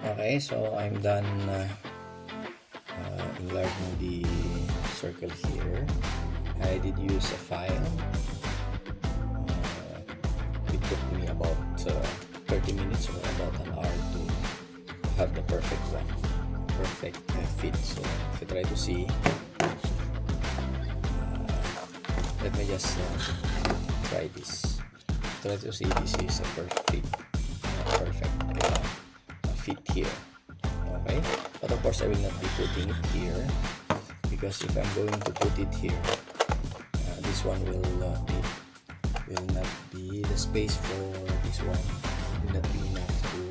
Okay, so I'm done enlarging the circle here. I did use a file. It took me about 30 minutes or about an hour to have the perfect one, perfect fit. So if you try to see, let me just try this. Try to see, this is a perfect fit here. Okay, but of course I will not be putting it here, because if I'm going to put it here, this one will not be the space for this one will not be enough to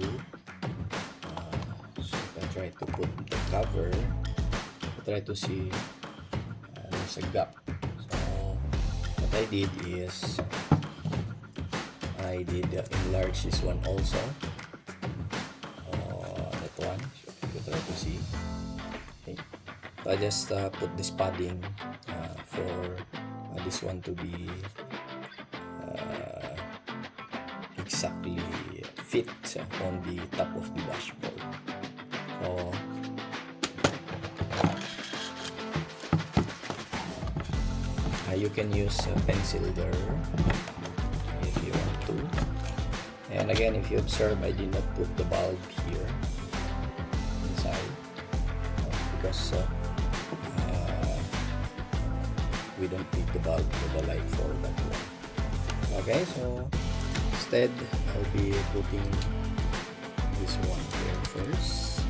so if I try to put the cover, I try to see there's a gap. So what I did is I did enlarge this one also, that one. So if you try to see, okay. So I just put this padding for this one to be exactly fit on the top of the dashboard. So you can use a pencil there if you want to. And again, if you observe, I did not put the bulb here inside because we don't need the bulb for the light for that one. Okay, so instead I'll be putting this one here first.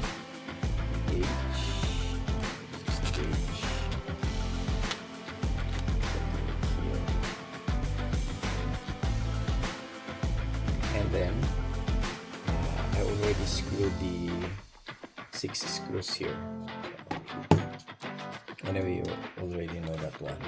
H, here, and then I already screwed the 6 screws here. So, anyway, you already know that one.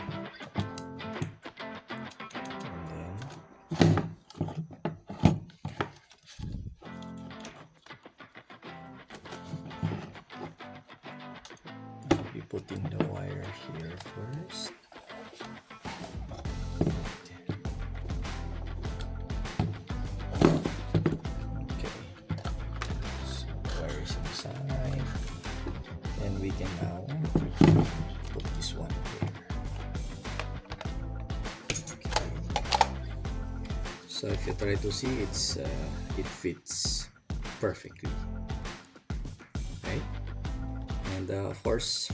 Putting the wire here first. Okay, so wire is inside, and we can now put this one here. Okay, so if you try to see, it fits perfectly. Okay, and of course,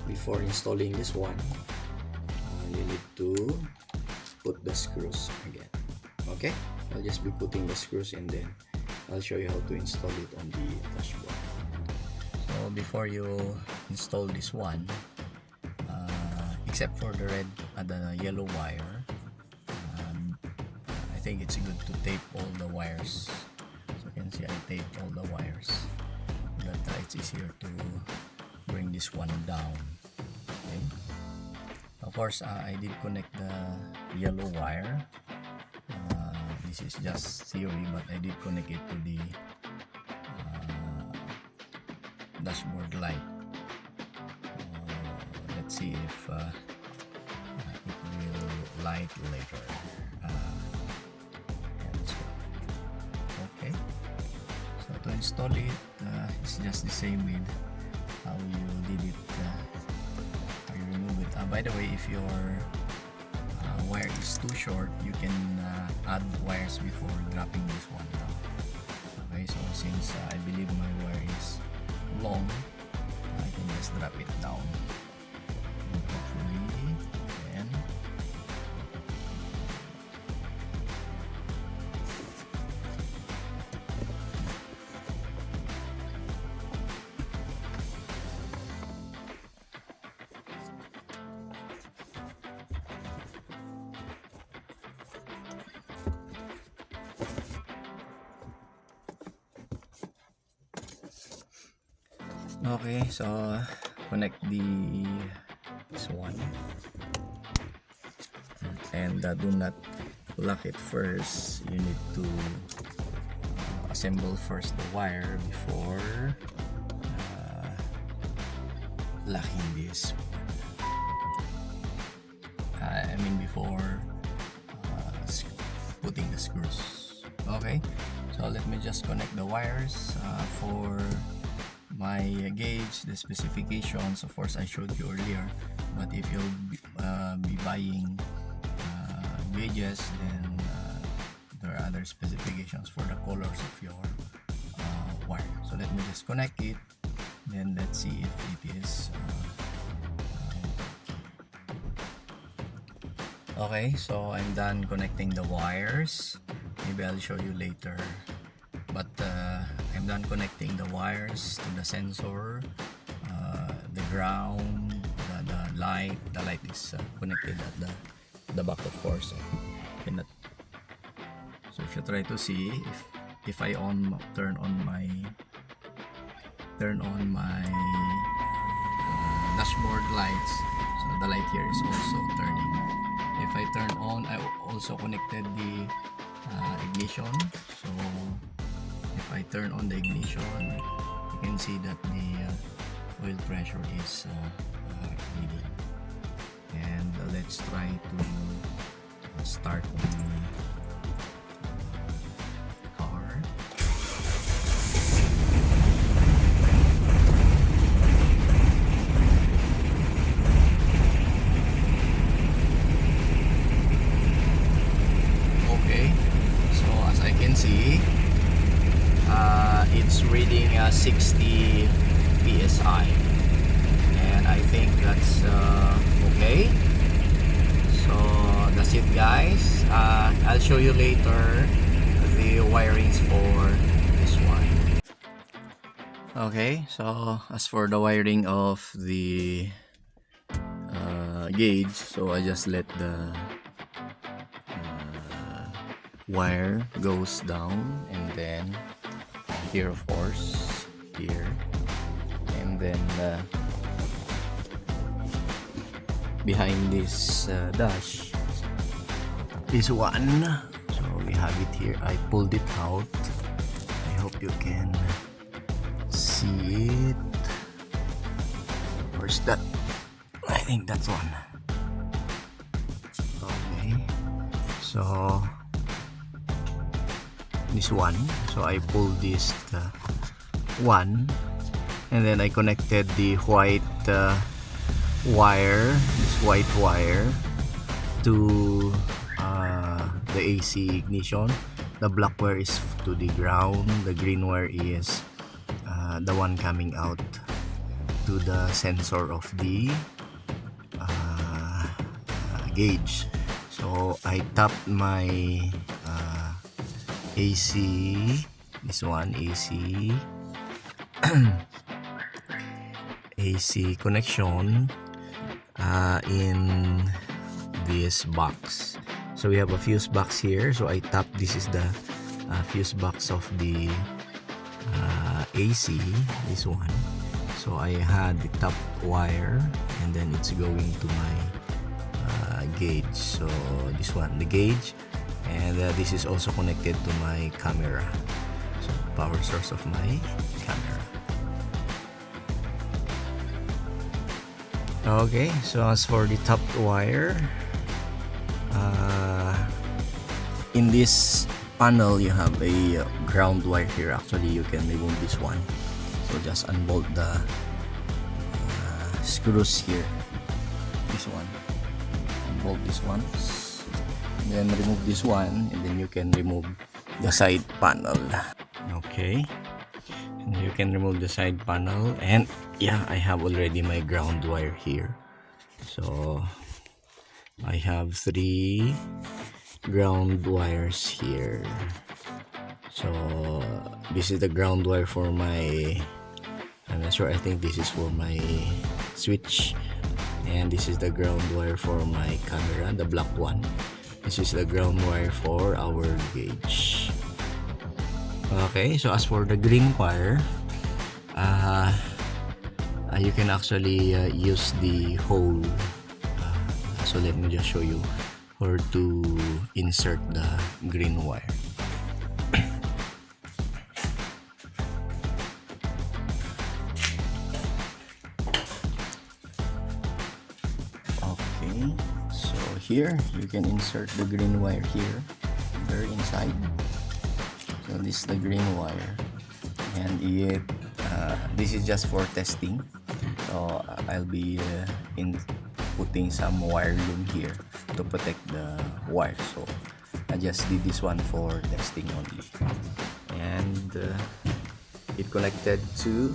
before installing this one, you need to put the screws again. Okay, I'll just be putting the screws and then I'll show you how to install it on the dashboard. So before you install this one, except for the yellow wire, I think it's good to tape all the wires. So you can see I taped all the wires so that it's easier to bring this one down. Okay. Of course, I did connect the yellow wire. This is just theory, but I did connect it to the dashboard light. Let's see if it will light later. Okay. So to install it, it's just the same with how you did it. How you remove it. By the way, if your wire is too short, you can add wires before dropping this one down. Okay, so since I believe my wire is long, I can just drop it down. And hopefully, then okay, so connect this one and do not lock it first. You need to assemble first the wire before locking this. I mean before putting the screws. Okay, so So let me just connect the wires for my gauge, the specifications. Of course, I showed you earlier, but if you'll be buying gauges, then there are other specifications for the colors of your wire. So let me just connect it, then let's see if it is okay. So I'm done connecting the wires. Maybe I'll show you later, but I'm done connecting the wires to the sensor, the ground, the light. The light is connected at the back, of course. Cannot. So if you try to see, if I turn on my dashboard lights, so the light here is also turning. If I turn on, I also connected the ignition. So if I turn on the ignition, you can see that the oil pressure is reading. And let's try to start the car. Okay, so as I can see, it's reading 60 psi, and I think that's okay. So that's it, guys. I'll show you later the wirings for this one. Okay, so as for the wiring of the gauge, so I just let the wire goes down, and then here, of course, here, and then behind this dash is one. So we have it here. I pulled it out. I hope you can see it. Where's that? I think that's one. Okay, so this one. So I pulled this one, and then I connected the white wire, this white wire, to the AC ignition. The black wire is to the ground. The green wire is the one coming out to the sensor of the gauge. So I tapped my AC, this one, AC AC connection in this box. So we have a fuse box here. So I tap, this is the fuse box of the AC, this one. So I had the top wire, and then it's going to my gauge. So this one, the gauge, and this is also connected to my camera. So power source of my camera. Okay, so as for the top wire, in this panel you have a ground wire here. Actually, you can remove this one. So just unbolt the screws here. This one, unbolt this one, and then remove this one, and then you can remove the side panel. Okay, and you can remove the side panel, and yeah, I have already my ground wire here. So I have 3 ground wires here. So this is the ground wire for my, I'm not sure, I think this is for my switch, and this is the ground wire for my camera, the black one. This is the ground wire for our gauge. Okay, so as for the green wire, you can actually use the hole. So let me just show you or to insert the green wire. Okay, so here you can insert the green wire here, very inside. So So this is the green wire, and this is just for testing. So I'll be putting some wire loom here to protect the wire. So I just did this one for testing only, and it connected to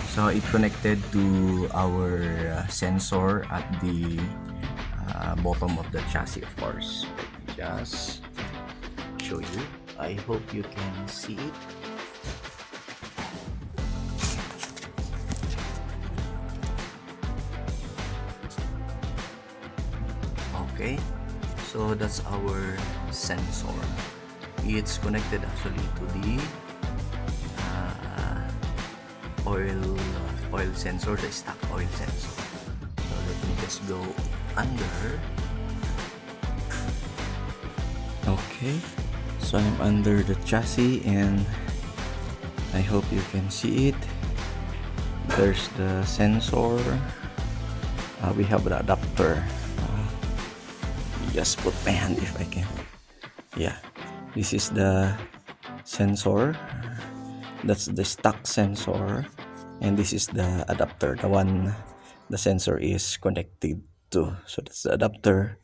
so it connected to our sensor at the bottom of the chassis, of course. Let me just show you. I hope you can see it. Okay, so that's our sensor. It's connected actually to the oil sensor, the stock oil sensor. So let me just go under. Okay, so I'm under the chassis, and I hope you can see it. There's the sensor. We have the adapter. Just put my hand if I can. Yeah, this is the sensor. That's the stock sensor, and this is the adapter, the one the sensor is connected to. So that's the adapter.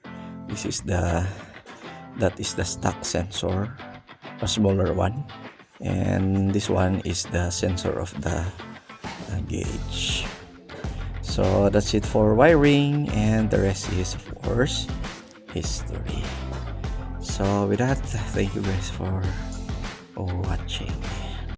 That is the stock sensor, a smaller one, and this one is the sensor of the gauge. So that's it for wiring, and the rest is, of course, history. So with that, thank you guys for watching.